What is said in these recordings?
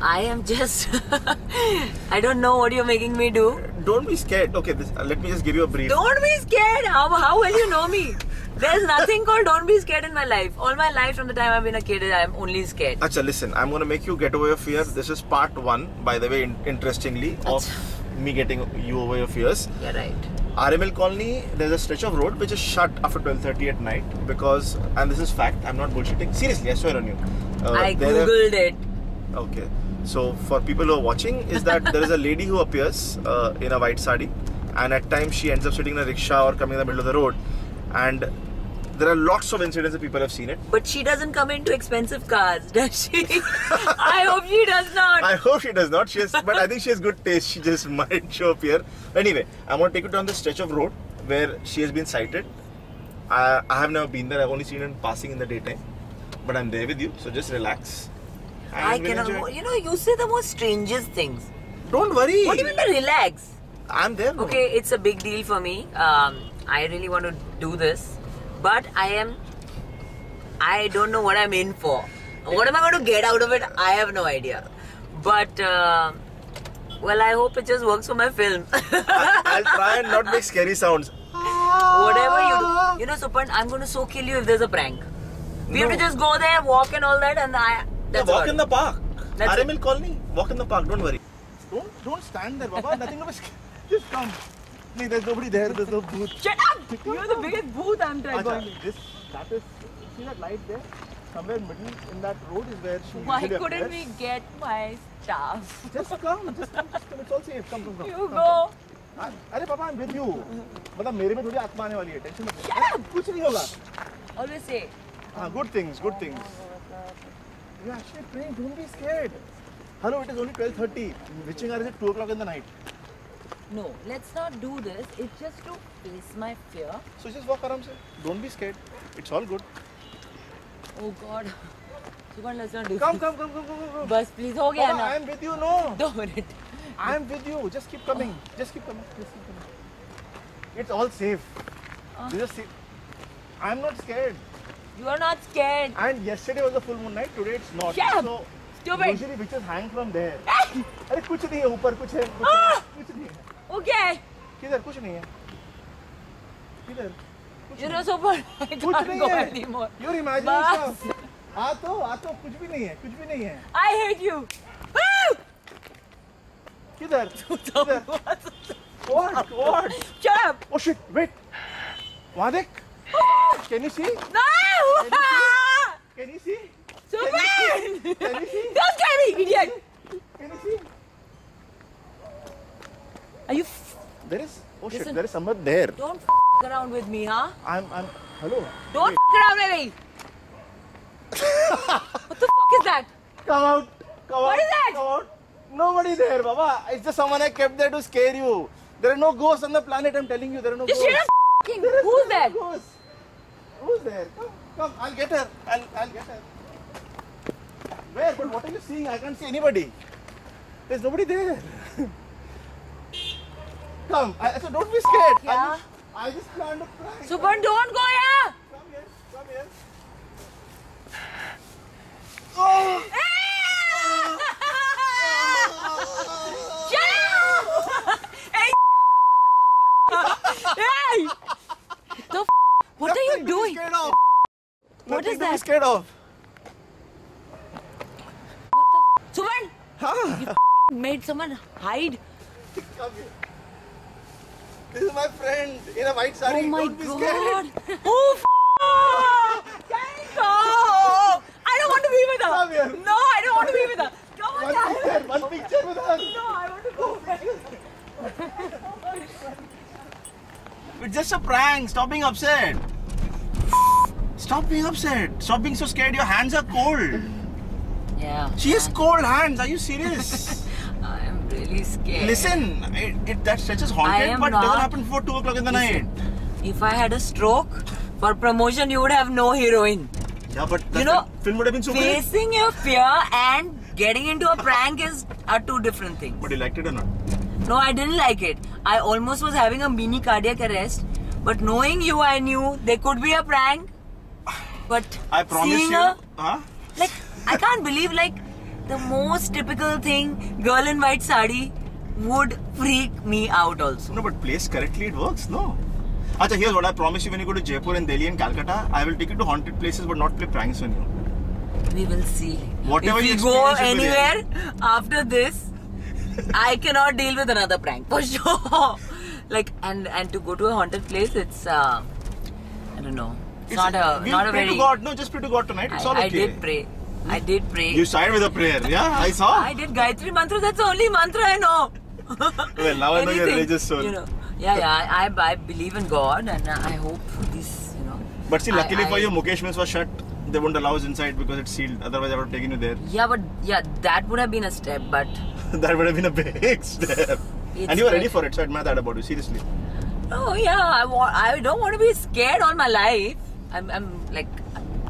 I am just... I don't know what you're making me do. Don't be scared. Okay, let me just give you a brief. Don't be scared. How will you know me? There's nothing called don't be scared in my life. All my life from the time I've been a kid, I'm only scared. Acha, listen, I'm going to make you get over your fear. This is part 1, by the way, interestingly, of me getting you over your fears. You're right. RML Colony, there's a stretch of road which is shut after 12:30 at night because, and this is fact, I'm not bullshitting. Seriously, I swear on you. I googled it. Okay. So, for people who are watching, is that there is a lady who appears in a white sari, and at times she ends up sitting in a rickshaw or coming in the middle of the road, and there are lots of incidents that people have seen it. But she doesn't come into expensive cars, does she? I hope she does not. I hope she does not. But I think she has good taste. She just might show up here. Anyway, I'm going to take you down the stretch of road where she has been sighted. I have never been there. I've only seen her passing in the daytime. But I'm there with you, so just relax. I cannot. You know, you say the most strangest things. Don't worry. What do you mean by relax? I'm there. No? Okay, it's a big deal for me. I really want to do this. But I don't know what I'm in for. What am I going to get out of it? I have no idea. But, well, I hope it just works for my film. I'll try and not make scary sounds. Whatever you do. You know, Supan, I'm going to so kill you if there's a prank. We have to just go there, walk and all that, and walk in the park. RML Colony. Walk in the park, don't worry. Don't stand there, Baba. Nothing to be scared. Just come. No, there's nobody there. There's no booth. Shut up! You're the biggest booth I'm trying to That is, see that light there? Somewhere in middle in that road is where she Why usually couldn't appears. we get my stuff? Just come. It's all safe. Come. You go. अरे पापा I'm with you. मतलब मेरे में थोड़ी आत्मा आने वाली है. Tension मत लो. कुछ नहीं होगा. Always say. Good things. You're actually praying. Don't be scared. Hello, it is only 12:30. Reaching hour is at 2 o'clock in the night. No, let's not do this. It's just to face my fear. So just walk around. Don't be scared. It's all good. Oh God. Supan, let's not do Come. this. Bus, please. हो गया ना. I am with you. No. 2 minutes. I am with you. Just keep coming. Just keep coming. It's all safe. You just see. I am not scared. You are not scared. And yesterday was a full moon night. Today it's not. Shut up. So Stupid. usually witches hang from there. अरे कुछ नहीं है ऊपर कुछ नहीं है. Okay. किधर कुछ नहीं है. किधर? You know, Supan, I can't go anymore. You're imagining stuff. आ तो कुछ भी नहीं है. I hate you. किधर? What? Shut up. Oh shit! Wait. वहाँ देख. Can you see? No. Can you see? Supan. Can you see? Don't scare me, idiot. Can you see? Are you? There is. Oh shit! Listen. There is someone there. Don't around with me, huh? I'm. Hello. Don't around with me. What the is that? Come out. What is that? Come out. Nobody there, Baba. It's just someone I kept there to scare you. There are no ghosts on the planet. I'm telling you, there are no Just ghosts. shut up. Who's that? Ghosts. Who's there? Come. I'll get her. I'll get her. Where? But what are you seeing? I can't see anybody. There's nobody there. Come. So don't be scared. Yeah. I just planned a prank. Supan, don't go here. Come here. Oh! Shut up! Hey! Hey! What are you doing? Scared of. What is Nothing to be that? scared of. What the Supan! Huh? You made someone hide? Come here. This is my friend in a white sari. Oh my Don't be God! scared. Oh Can you go? I don't want to be with her. Come here. No, I don't want to be with her. Come on, One picture with her. No, I want to go. It's just a prank. Stop being upset. Stop being upset. Stop being so scared. Your hands are cold. Yeah. She has cold hands. Are you serious? I am really scared. Listen, that stretch is I haunted, am but not. doesn't happen before 2 o'clock in the night. If I had a stroke for promotion, you would have no heroine. Yeah, but You know, film would have been so great. facing your fear and getting into a prank are two different things. But you liked it or not? No, I didn't like it. I almost was having a mini cardiac arrest. But knowing you, I knew there could be a prank. But I promise seeing you. her, Huh? like, I can't believe, like, the most typical thing, girl in white sari, would freak me out also. No, but placed correctly, it works, no? Acha, here's what I promise you: when you go to Jaipur and Delhi and Calcutta, I will take you to haunted places, but not play pranks on you. We will see. Whatever if you we go experience, you will anywhere after this, I cannot deal with another prank for sure. Like and to go to a haunted place, it's I don't know. It's not a pray very. To God. No, just pray to God tonight. It's all okay. I did pray. You started with a prayer, yeah? I saw. I did Gayatri mantra. That's the only mantra I know. Well, now I know you're a religious soul. You know, yeah. I believe in God, and I hope this, you know. But see, luckily for you, Mukesh Mills was shut. They wouldn't allow us inside because it's sealed. Otherwise, I would have taken you there. Yeah, but that would have been a step, but. That would have been a big step. And you were ready for it, so I admire that about you. Seriously. Oh yeah, I don't want to be scared all my life. I'm like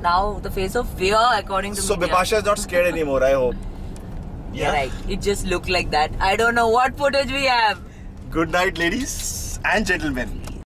now the face of fear according to me. So Bipasha is not scared anymore, I hope. Yeah, right. It just looked like that. I don't know what footage we have. Good night, ladies and gentlemen.